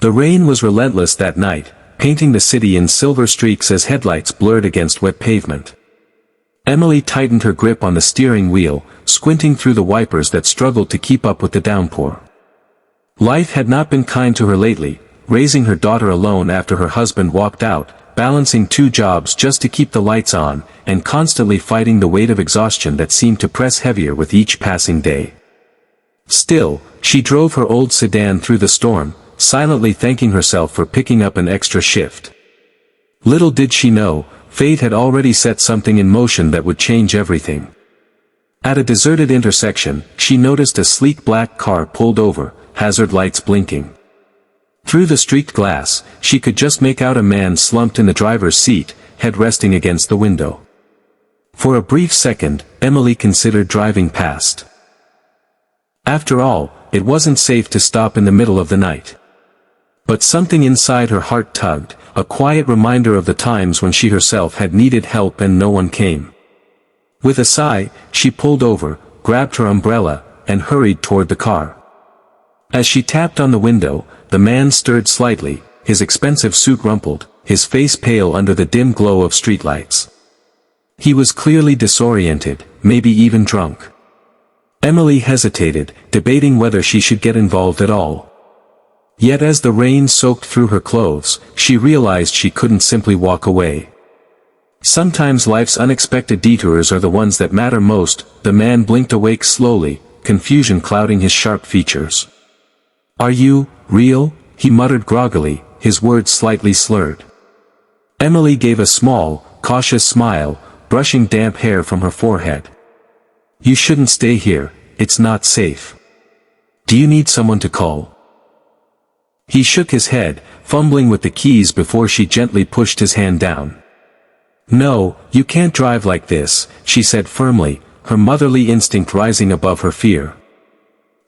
The rain was relentless that night, painting the city in silver streaks as headlights blurred against wet pavement. Emily tightened her grip on the steering wheel, squinting through the wipers that struggled to keep up with the downpour. Life had not been kind to her lately, raising her daughter alone after her husband walked out, balancing two jobs just to keep the lights on, and constantly fighting the weight of exhaustion that seemed to press heavier with each passing day. Still, she drove her old sedan through the storm, silently thanking herself for picking up an extra shift. Little did she know, fate had already set something in motion that would change everything. At a deserted intersection, she noticed a sleek black car pulled over, hazard lights blinking. Through the streaked glass, she could just make out a man slumped in the driver's seat, head resting against the window. For a brief second, Emily considered driving past. After all, it wasn't safe to stop in the middle of the night. But something inside her heart tugged, a quiet reminder of the times when she herself had needed help and no one came. With a sigh, she pulled over, grabbed her umbrella, and hurried toward the car. As she tapped on the window, the man stirred slightly, his expensive suit rumpled, his face pale under the dim glow of streetlights. He was clearly disoriented, maybe even drunk. Emily hesitated, debating whether she should get involved at all. Yet as the rain soaked through her clothes, she realized she couldn't simply walk away. Sometimes life's unexpected detours are the ones that matter most. The man blinked awake slowly, confusion clouding his sharp features. "Are you real?" he muttered groggily, his words slightly slurred. Emily gave a small, cautious smile, brushing damp hair from her forehead. "You shouldn't stay here, it's not safe. Do you need someone to call?" He shook his head, fumbling with the keys before she gently pushed his hand down. "No, you can't drive like this," she said firmly, her motherly instinct rising above her fear.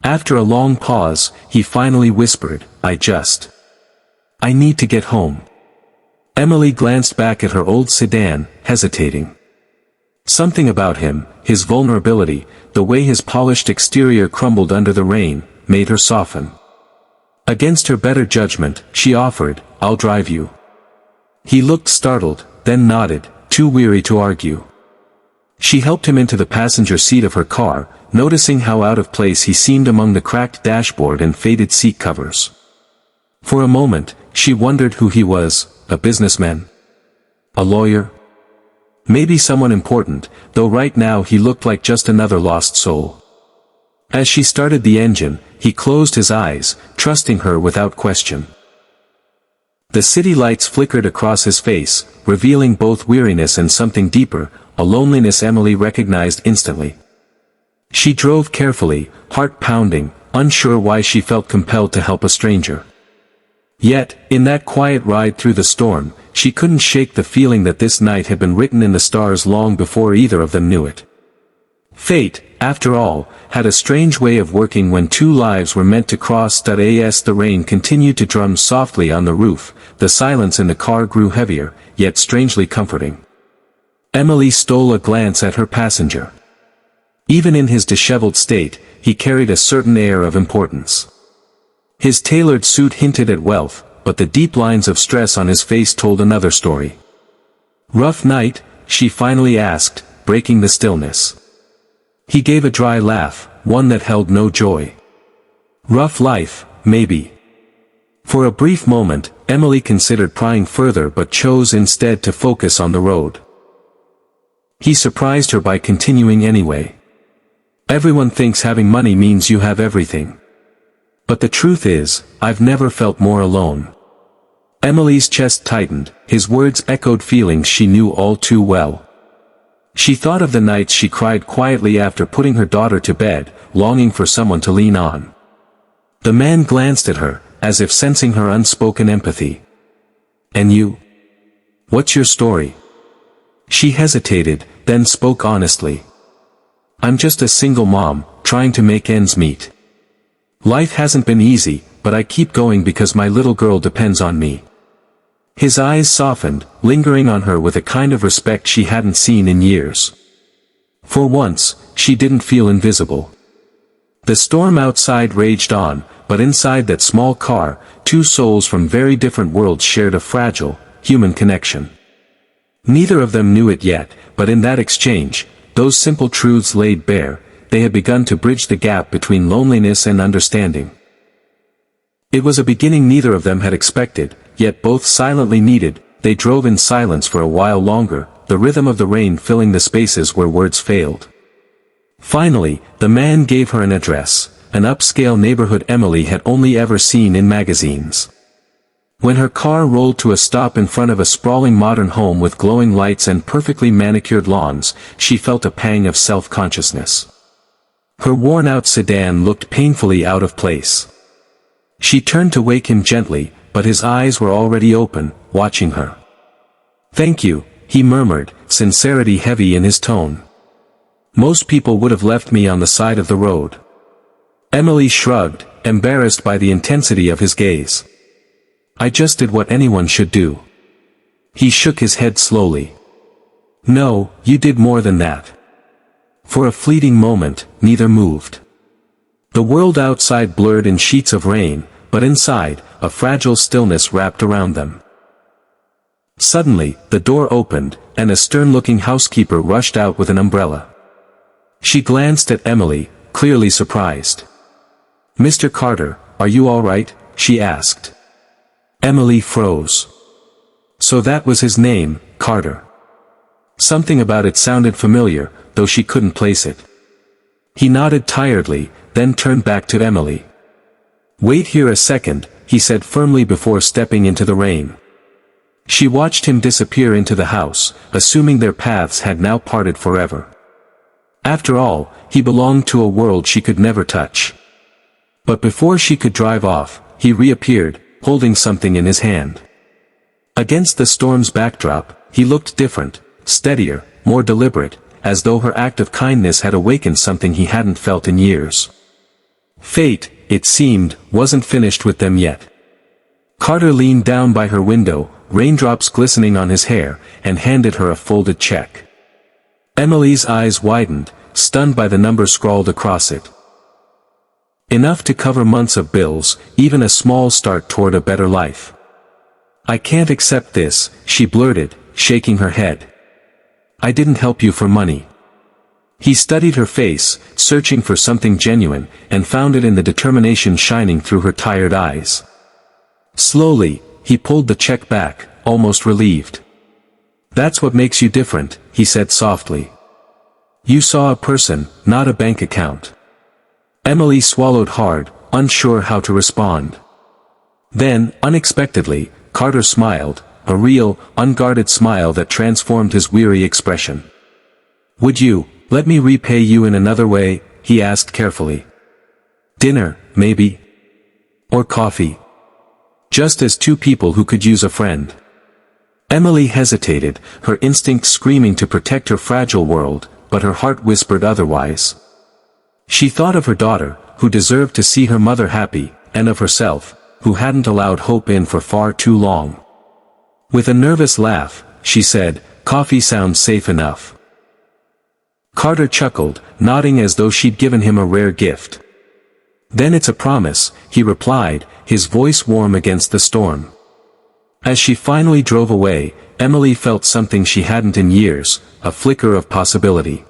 After a long pause, he finally whispered, I need to get home." Emily glanced back at her old sedan, hesitating. Something about him, his vulnerability, the way his polished exterior crumbled under the rain, made her soften. Against her better judgment, she offered, "I'll drive you." He looked startled, then nodded, too weary to argue. She helped him into the passenger seat of her car, noticing how out of place he seemed among the cracked dashboard and faded seat covers. For a moment, she wondered who he was, a businessman? A lawyer? Maybe someone important, though right now he looked like just another lost soul. As she started the engine, he closed his eyes, trusting her without question. The city lights flickered across his face, revealing both weariness and something deeper, a loneliness Emily recognized instantly. She drove carefully, heart pounding, unsure why she felt compelled to help a stranger. Yet, in that quiet ride through the storm, she couldn't shake the feeling that this night had been written in the stars long before either of them knew it. Fate, after all, had a strange way of working when two lives were meant to cross. As the rain continued to drum softly on the roof, the silence in the car grew heavier, yet strangely comforting. Emily stole a glance at her passenger. Even in his disheveled state, he carried a certain air of importance. His tailored suit hinted at wealth, but the deep lines of stress on his face told another story. "Rough night?" she finally asked, breaking the stillness. He gave a dry laugh, one that held no joy. "Rough life, maybe." For a brief moment, Emily considered prying further but chose instead to focus on the road. He surprised her by continuing anyway. "Everyone thinks having money means you have everything. But the truth is, I've never felt more alone." Emily's chest tightened, his words echoed feelings she knew all too well. She thought of the nights she cried quietly after putting her daughter to bed, longing for someone to lean on. The man glanced at her, as if sensing her unspoken empathy. "And you? What's your story?" She hesitated, then spoke honestly. "I'm just a single mom, trying to make ends meet. Life hasn't been easy, but I keep going because my little girl depends on me." His eyes softened, lingering on her with a kind of respect she hadn't seen in years. For once, she didn't feel invisible. The storm outside raged on, but inside that small car, two souls from very different worlds shared a fragile, human connection. Neither of them knew it yet, but in that exchange, those simple truths laid bare, they had begun to bridge the gap between loneliness and understanding. It was a beginning neither of them had expected, yet both silently needed. They drove in silence for a while longer, the rhythm of the rain filling the spaces where words failed. Finally, the man gave her an address, an upscale neighborhood Emily had only ever seen in magazines. When her car rolled to a stop in front of a sprawling modern home with glowing lights and perfectly manicured lawns, she felt a pang of self-consciousness. Her worn-out sedan looked painfully out of place. She turned to wake him gently, but his eyes were already open, watching her. "Thank you," he murmured, sincerity heavy in his tone. "Most people would have left me on the side of the road." Emily shrugged, embarrassed by the intensity of his gaze. "I just did what anyone should do." He shook his head slowly. "No, you did more than that." For a fleeting moment, neither moved. The world outside blurred in sheets of rain, but inside, a fragile stillness wrapped around them. Suddenly, the door opened, and a stern-looking housekeeper rushed out with an umbrella. She glanced at Emily, clearly surprised. "Mr. Carter, are you all right?" she asked. Emily froze. So that was his name, Carter. Something about it sounded familiar, though she couldn't place it. He nodded tiredly, then turned back to Emily. "Wait here a second," he said firmly before stepping into the rain. She watched him disappear into the house, assuming their paths had now parted forever. After all, he belonged to a world she could never touch. But before she could drive off, he reappeared, holding something in his hand. Against the storm's backdrop, he looked different, steadier, more deliberate, as though her act of kindness had awakened something he hadn't felt in years. Fate, it seemed, wasn't finished with them yet. Carter leaned down by her window, raindrops glistening on his hair, and handed her a folded check. Emily's eyes widened, stunned by the number scrawled across it. Enough to cover months of bills, even a small start toward a better life. "I can't accept this," she blurted, shaking her head. "I didn't help you for money." He studied her face, searching for something genuine, and found it in the determination shining through her tired eyes. Slowly, he pulled the check back, almost relieved. "That's what makes you different," he said softly. "You saw a person, not a bank account." Emily swallowed hard, unsure how to respond. Then, unexpectedly, Carter smiled, a real, unguarded smile that transformed his weary expression. "Would you let me repay you in another way?" he asked carefully. "Dinner, maybe? Or coffee? Just as two people who could use a friend." Emily hesitated, her instinct screaming to protect her fragile world, but her heart whispered otherwise. She thought of her daughter, who deserved to see her mother happy, and of herself, who hadn't allowed hope in for far too long. With a nervous laugh, she said, "Coffee sounds safe enough." Carter chuckled, nodding as though she'd given him a rare gift. "Then it's a promise," he replied, his voice warm against the storm. As she finally drove away, Emily felt something she hadn't in years, a flicker of possibility.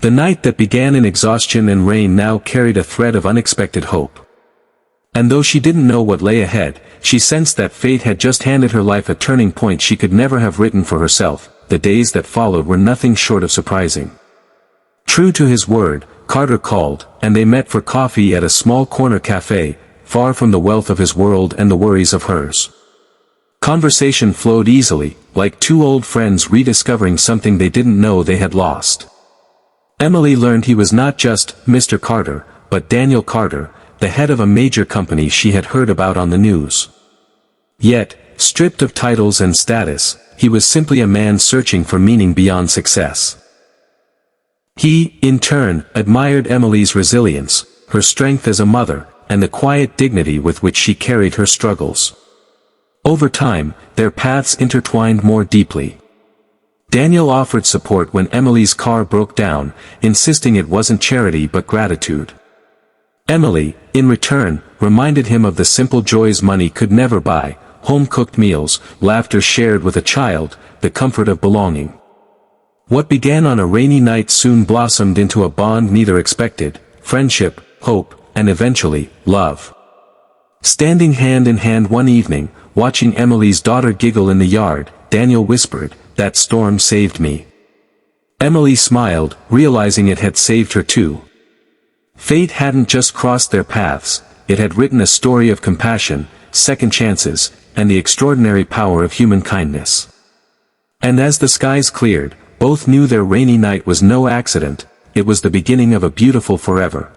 The night that began in exhaustion and rain now carried a thread of unexpected hope. And though she didn't know what lay ahead, she sensed that fate had just handed her life a turning point she could never have written for herself. The days that followed were nothing short of surprising. True to his word, Carter called, and they met for coffee at a small corner cafe, far from the wealth of his world and the worries of hers. Conversation flowed easily, like two old friends rediscovering something they didn't know they had lost. Emily learned he was not just Mr. Carter, but Daniel Carter, the head of a major company she had heard about on the news. Yet, stripped of titles and status, he was simply a man searching for meaning beyond success. He, in turn, admired Emily's resilience, her strength as a mother, and the quiet dignity with which she carried her struggles. Over time, their paths intertwined more deeply. Daniel offered support when Emily's car broke down, insisting it wasn't charity but gratitude. Emily, in return, reminded him of the simple joys money could never buy: home-cooked meals, laughter shared with a child, the comfort of belonging. What began on a rainy night soon blossomed into a bond neither expected: friendship, hope, and eventually, love. Standing hand in hand one evening, watching Emily's daughter giggle in the yard, Daniel whispered, "That storm saved me." Emily smiled, realizing it had saved her too. Fate hadn't just crossed their paths, it had written a story of compassion, second chances, and the extraordinary power of human kindness. And as the skies cleared, both knew their rainy night was no accident, it was the beginning of a beautiful forever.